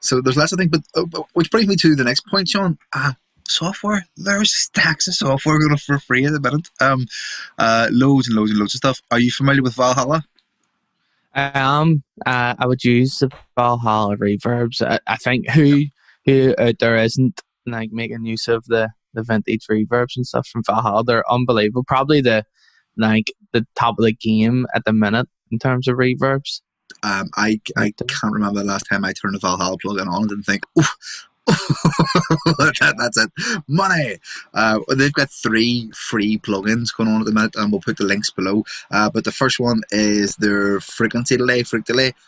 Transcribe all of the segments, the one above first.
So there's lots of things, but which brings me to the next point, Sean. Software. There's stacks of software going for free at the minute. Loads and loads and loads of stuff. Are you familiar with Valhalla? I am. I would use the Valhalla reverbs. I think who out there isn't like making use of the vintage reverbs and stuff from Valhalla. They're unbelievable. Probably the top of the game at the minute in terms of reverbs. I can't remember the last time I turned a Valhalla plugin on and didn't think, oof, that's it, money. They've got 3 free plugins going on at the minute, and we'll put the links below. But the first one is their freak delay,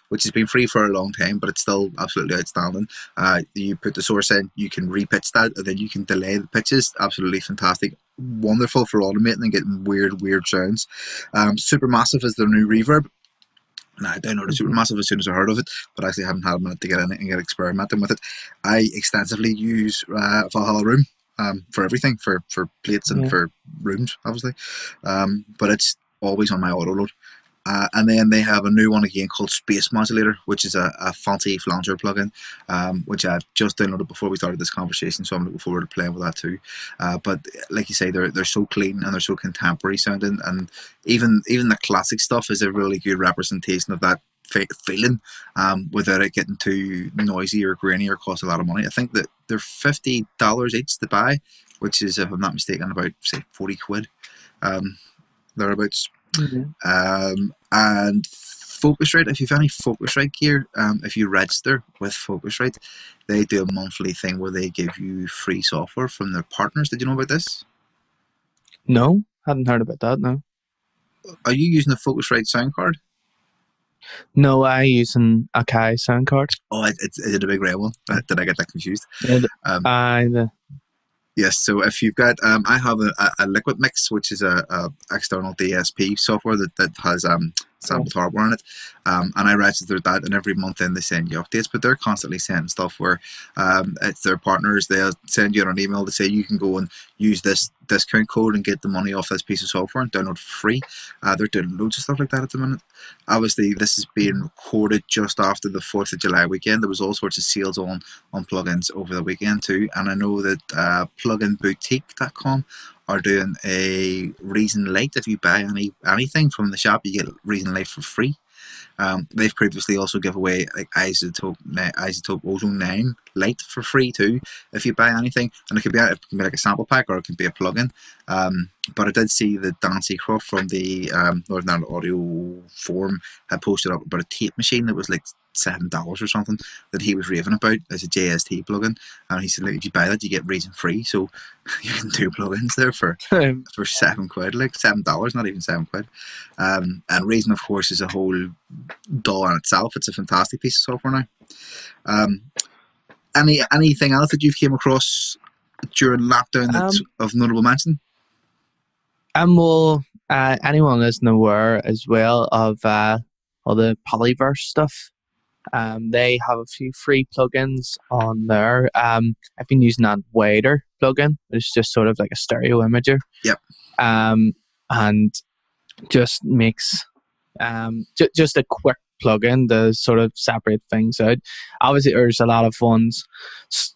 which has been free for a long time, but it's still absolutely outstanding. You put the source in, you can repitch that, and then you can delay the pitches. Absolutely fantastic. Wonderful for automating and getting weird sounds. Supermassive is their new reverb. Now, I downloaded Supermassive as soon as I heard of it, but I actually haven't had a minute to get in it and get experimenting with it. I extensively use Valhalla Room for everything, for plates and for rooms, obviously. But it's always on my auto load. And then they have a new one again called Space Modulator, which is a fancy flanger plugin, which I've just downloaded before we started this conversation, so I'm looking forward to playing with that too. But like you say, they're so clean and they're so contemporary sounding, and even the classic stuff is a really good representation of that feeling, without it getting too noisy or grainy or cost a lot of money. I think that they're $50 each to buy, which is, if I'm not mistaken, about say 40 quid, thereabouts. And Focusrite, if you've any Focusrite gear, if you register with Focusrite, they do a monthly thing where they give you free software from their partners. Did you know about this? No, hadn't heard about that. No. Are you using a Focusrite sound card? No, I using a Kai sound card. Oh, is it a big red one? Did I get that confused? Yes, so if you've got, I have a Liquid Mix, which is a external DSP software that has sampled hardware in it, and I registered that, and every month then they send you updates, but they're constantly sending stuff where it's their partners. They'll send you an email to say you can go and use this discount code and get the money off this piece of software and download it for free. They're doing loads of stuff like that at the minute. Obviously, this is being recorded just after the 4th of July weekend. There was all sorts of sales on plugins over the weekend too, and I know that pluginboutique.com are doing a Reason Light. If you buy anything from the shop, you get Reason Light for free. They've previously also give away like Isotope Ozone 9 Light for free too if you buy anything, and it can be like a sample pack or it can be a plugin. But I did see that Dan Seacroft from the Northern Ireland Audio Forum had posted up about a tape machine that was like $7 or something that he was raving about as a JST plugin, and he said, like, if you buy that you get Reason free, so you can do plugins there for £7, like $7, not even £7. And Reason, of course, is a whole doll in itself. It's a fantastic piece of software now. Anything else that you've came across during lockdown that's of notable mention? Well, anyone isn't aware as well of all the Polyverse stuff. They have a few free plugins on there. I've been using that Wader plugin. It's just sort of like a stereo imager. Yep. And just makes just a quick plugin to sort of separate things out. Obviously, there's a lot of ones.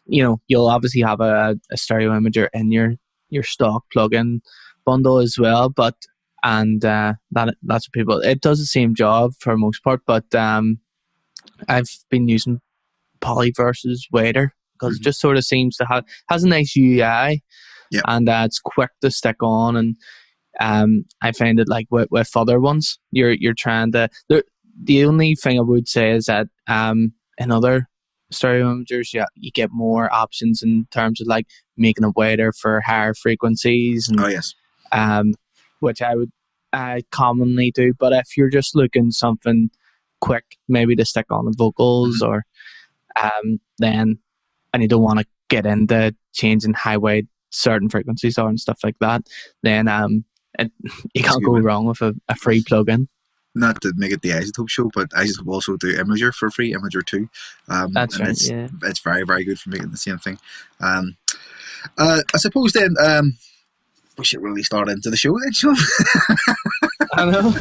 You know, you'll obviously have a stereo imager in your stock plugin bundle as well, but that's what people. It does the same job for the most part, but I've been using Polyverse's Wader because it just sort of seems to has a nice UI, and it's quick to stick on. And I find it like with other ones, you're trying to. The only thing I would say is that in other stereo imagers, you get more options in terms of like making a Wader for higher frequencies. And, which I commonly do. But if you're just looking something quick, maybe to stick on the vocals, or then, and you don't want to get into changing how wide certain frequencies are and stuff like that, then you can't go wrong with a free plugin. Not to make it the Isotope show, but Isotope also do Imager for free, Imager 2. That's right, it's very, very good for making the same thing. I suppose then we should really start into the show then, Sean. I know.